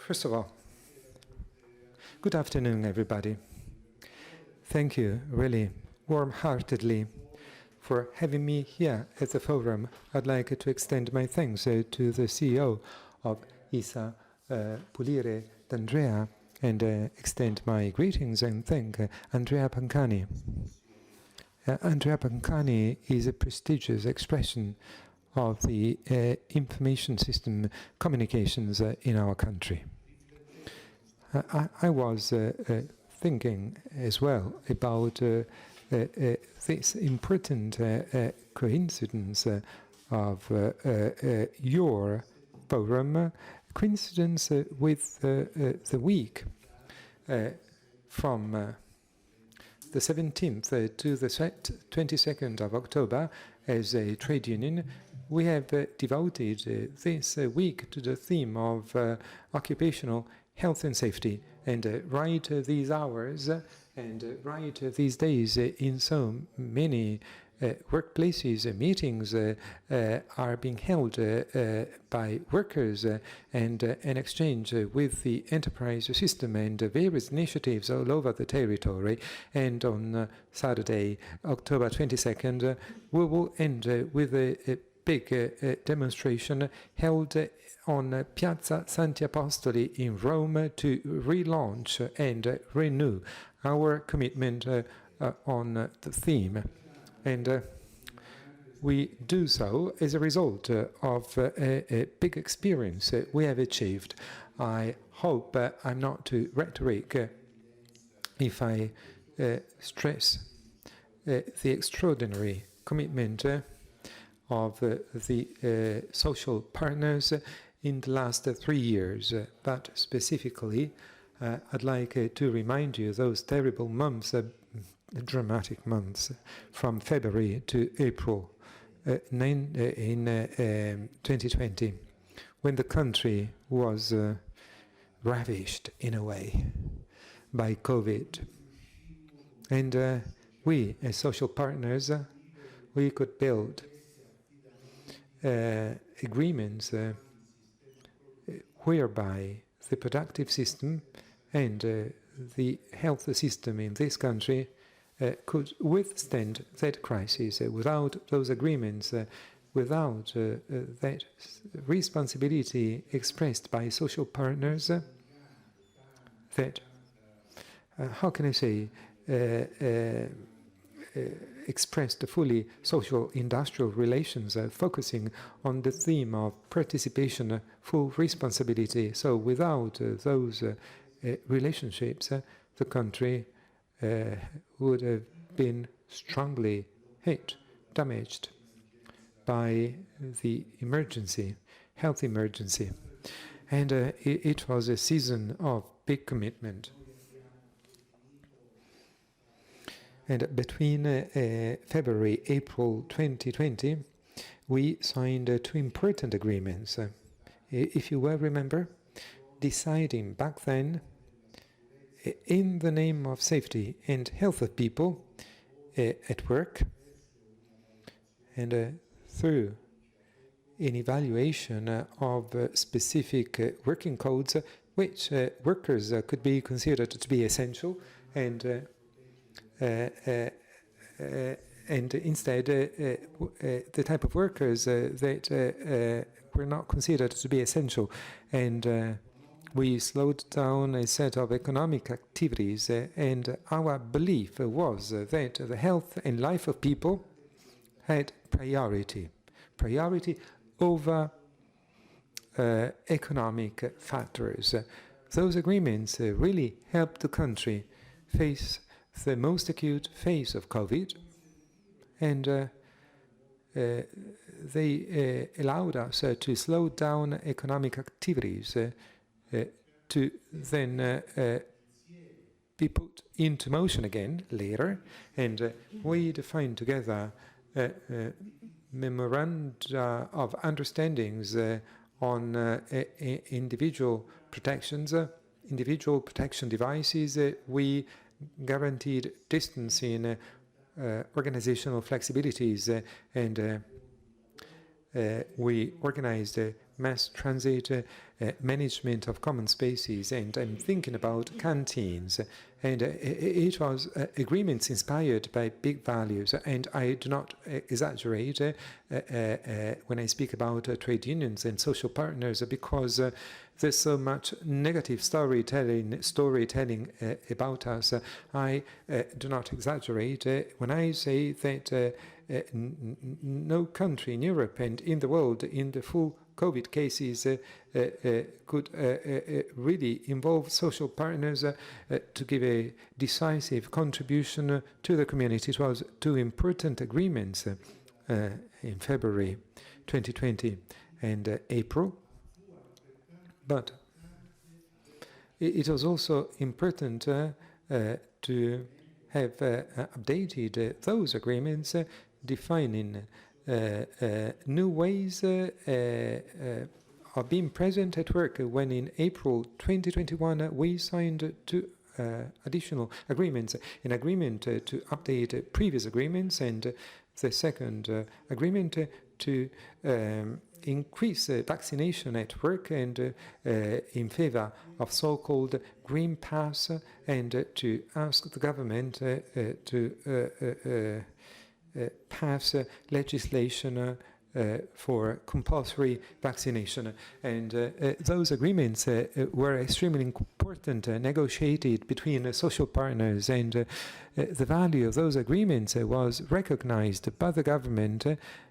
First of all, good afternoon, everybody. Thank you, really, warm-heartedly, for having me here at the forum. I'd like to extend my thanks to the CEO of ISA, Pulire D'Andrea, and extend my greetings and thank Andrea Pancani. Andrea Pancani is a prestigious expression of the information system communications in our country. I was thinking as well about this important coincidence of your forum, coincidence with the week from the 17th to the 22nd of October. As a trade union, we have devoted this week to the theme of occupational health and safety. And right these hours and right these days in so many workplaces, meetings are being held by workers and an exchange with the enterprise system and various initiatives all over the territory. And on Saturday, October 22nd, we will end with a big demonstration held on Piazza Santi Apostoli in Rome to relaunch and renew our commitment on the theme. And we do so as a result of a big experience we have achieved. I hope I'm not too rhetoric if I stress the extraordinary commitment of the social partners in the last 3 years. But specifically, I'd like to remind you those terrible months, dramatic months, from February to April in 2020, when the country was ravished, in a way, by COVID. And we, as social partners, we could build agreements whereby the productive system and the health system in this country could withstand that crisis. Without those agreements, without that responsibility expressed by social partners, that, how can I say, expressed fully social industrial relations, focusing on the theme of participation, full responsibility. So without those relationships, the country would have been strongly hit, damaged by the emergency, health emergency. And it was a season of big commitment. And between February, April 2020, we signed 2 important agreements. If you well remember, deciding back then, in the name of safety and health of people at work, and through an evaluation of specific working codes, which workers could be considered to be essential, and instead the type of workers that were not considered to be essential. And we slowed down a set of economic activities, and our belief was that the health and life of people had priority over economic factors. Those agreements really helped the country face the most acute phase of COVID, and they allowed us to slow down economic activities to then be put into motion again later. And we defined together memoranda of understandings on individual protections, individual protection devices. We guaranteed distancing, organizational flexibilities, and we organized mass transit, management of common spaces, and I'm thinking about canteens. And it was agreements inspired by big values, and I do not exaggerate when I speak about trade unions and social partners, because there's so much negative storytelling about us. I do not exaggerate when I say that no country in Europe and in the world in the full COVID cases could really involve social partners to give a decisive contribution to the community. It was two important agreements in February 2020 and April. But it was also important to have updated those agreements, defining new ways of being present at work, when in April 2021 we signed two additional agreements, an agreement to update previous agreements, and the second agreement to increase vaccination at work, and in favor of so-called Green Pass, and to ask the government to pass legislation for compulsory vaccination. And those agreements were extremely important, negotiated between social partners, and the value of those agreements was recognized by the government,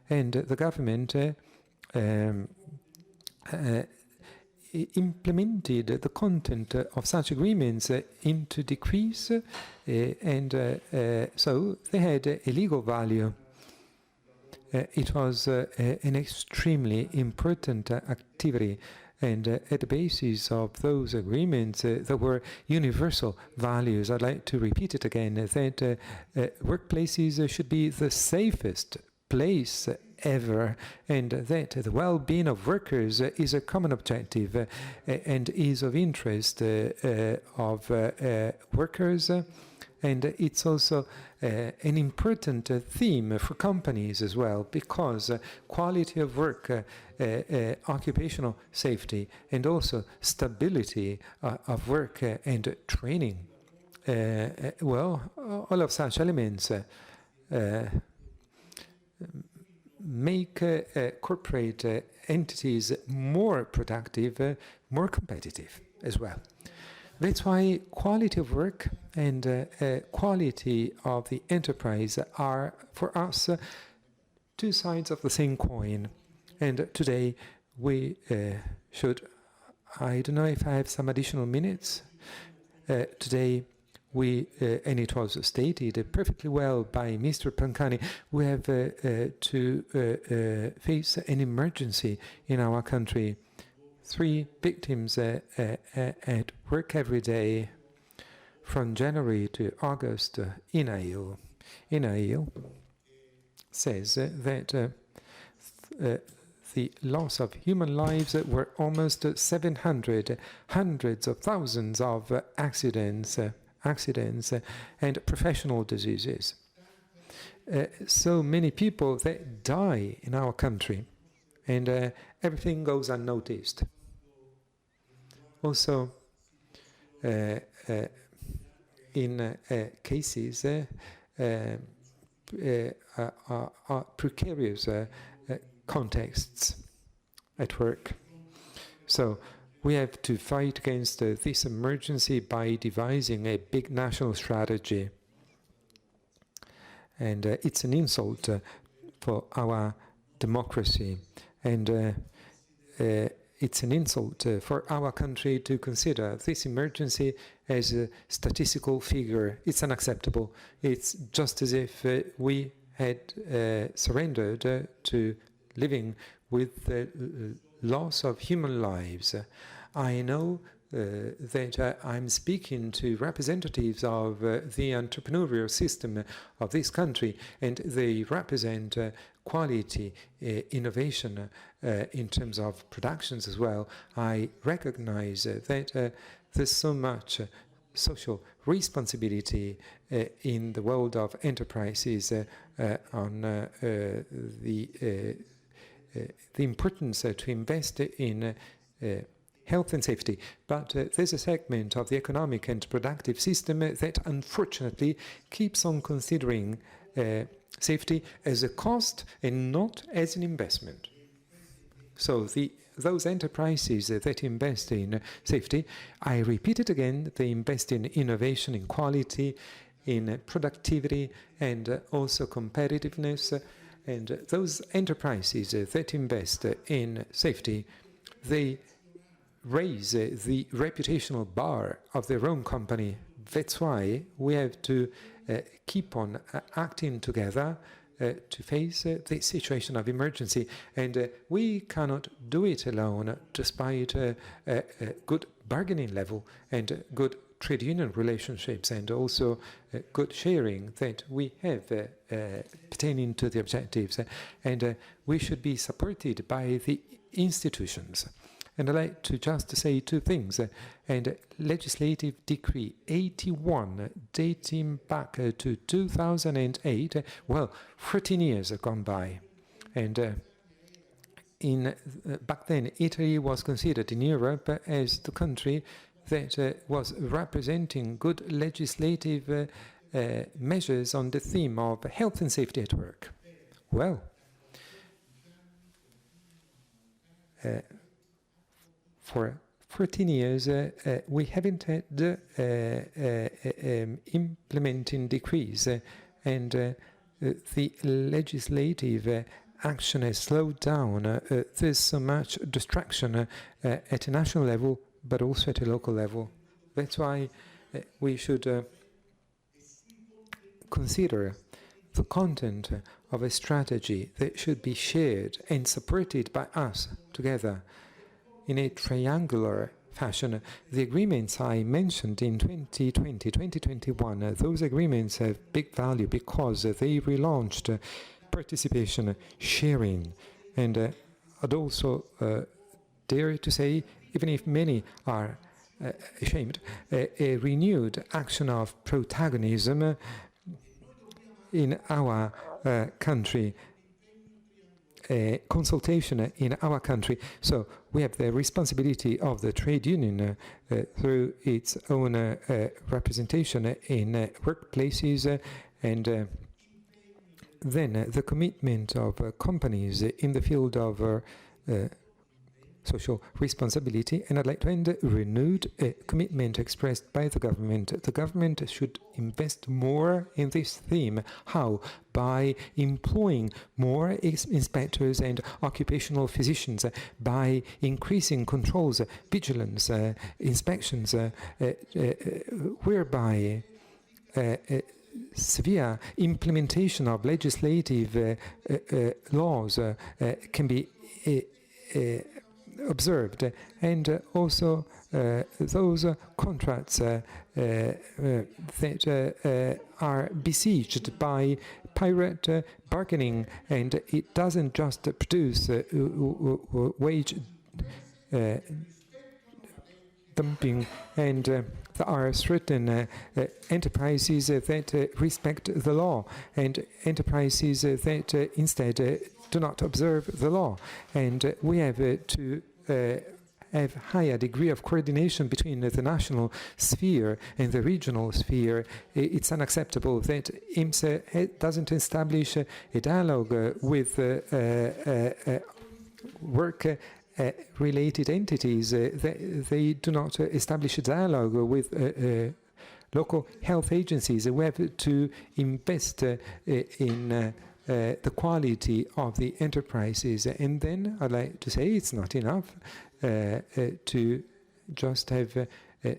and the government implemented the content of such agreements into decrees, and so they had a legal value. It was an extremely important activity, and at the basis of those agreements there were universal values. I'd like to repeat it again, that workplaces should be the safest place ever, and that the well-being of workers is a common objective and is of interest of workers, and it's also an important theme for companies as well, because quality of work, occupational safety, and also stability of work and training, well, all of such elements make corporate entities more productive, more competitive as well. That's why quality of work and quality of the enterprise are, for us, two sides of the same coin. And today we should, I don't know if I have some additional minutes. Today we, and it was stated perfectly well by Mr. Pancani, we have to face an emergency in our country. 3 victims at work every day from January to August. INAIL says that the loss of human lives were almost 700, hundreds of thousands of accidents and professional diseases. So many people that die in our country, and everything goes unnoticed. Also, in cases precarious contexts at work. So we have to fight against this emergency by devising a big national strategy. And it's an insult for our democracy, and it's an insult for our country to consider this emergency as a statistical figure. It's unacceptable. It's just as if we had surrendered to living with the loss of human lives. I know that I'm speaking to representatives of the entrepreneurial system of this country, and they represent quality, innovation in terms of productions as well. I recognize that there's so much social responsibility in the world of enterprises on the the importance to invest in health and safety. But there's a segment of the economic and productive system that unfortunately keeps on considering safety as a cost and not as an investment. So those enterprises that invest in safety, I repeat it again, they invest in innovation, in quality, in productivity, and also competitiveness. And those enterprises that invest in safety, they raise the reputational bar of their own company. That's why we have to keep on acting together to face the situation of emergency. And we cannot do it alone, despite a good bargaining level and good trade union relationships and also good sharing that we have pertaining to the objectives. And we should be supported by the institutions. And I'd like to just say two things. And Legislative Decree 81, dating back to 2008, well, 13 years have gone by. And back then, Italy was considered in Europe as the country that was representing good legislative measures on the theme of health and safety at work. Well, for 14 years, we haven't had implementing decrees, and the legislative action has slowed down. There's so much distraction at a national level, but also at a local level. That's why we should consider the content of a strategy that should be shared and supported by us together in a triangular fashion. The agreements I mentioned in 2020, 2021, those agreements have big value because they relaunched participation, sharing, and I'd also dare to say, even if many are ashamed, a renewed action of protagonism in our country, consultation in our country. So we have the responsibility of the trade union through its own representation in workplaces, and then the commitment of companies in the field of social responsibility. And I'd like to end renewed commitment expressed by the government. The government should invest more in this theme. How? By employing more inspectors and occupational physicians, by increasing controls, vigilance, inspections, whereby severe implementation of legislative laws can be observed, and also those contracts that are besieged by pirate bargaining, and it doesn't just produce wage dumping, and there are certain enterprises that respect the law and enterprises that instead do not observe the law. And we have to have higher degree of coordination between the national sphere and the regional sphere. It's unacceptable that IMSS doesn't establish a dialogue with work-related entities. They do not establish a dialogue with local health agencies. We have to invest in the quality of the enterprises. And then I'd like to say it's not enough to just have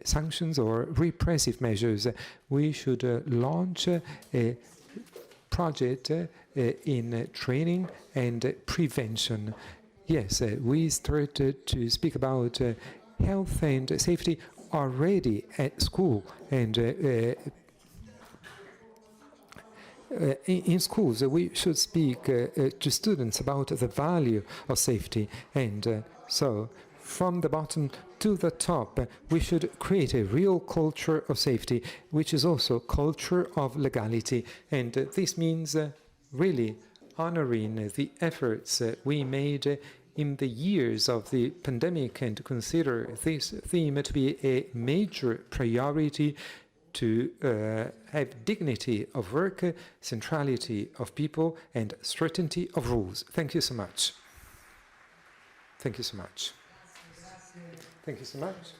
sanctions or repressive measures. We should launch a project in training and prevention. Yes, we started to speak about health and safety already at school, and in schools we should speak to students about the value of safety, and so from the bottom to the top we should create a real culture of safety, which is also culture of legality. And this means really honoring the efforts we made in the years of the pandemic and to consider this theme to be a major priority to have dignity of work, centrality of people, and certainty of rules. Thank you so much. Thank you so much. Thank you so much.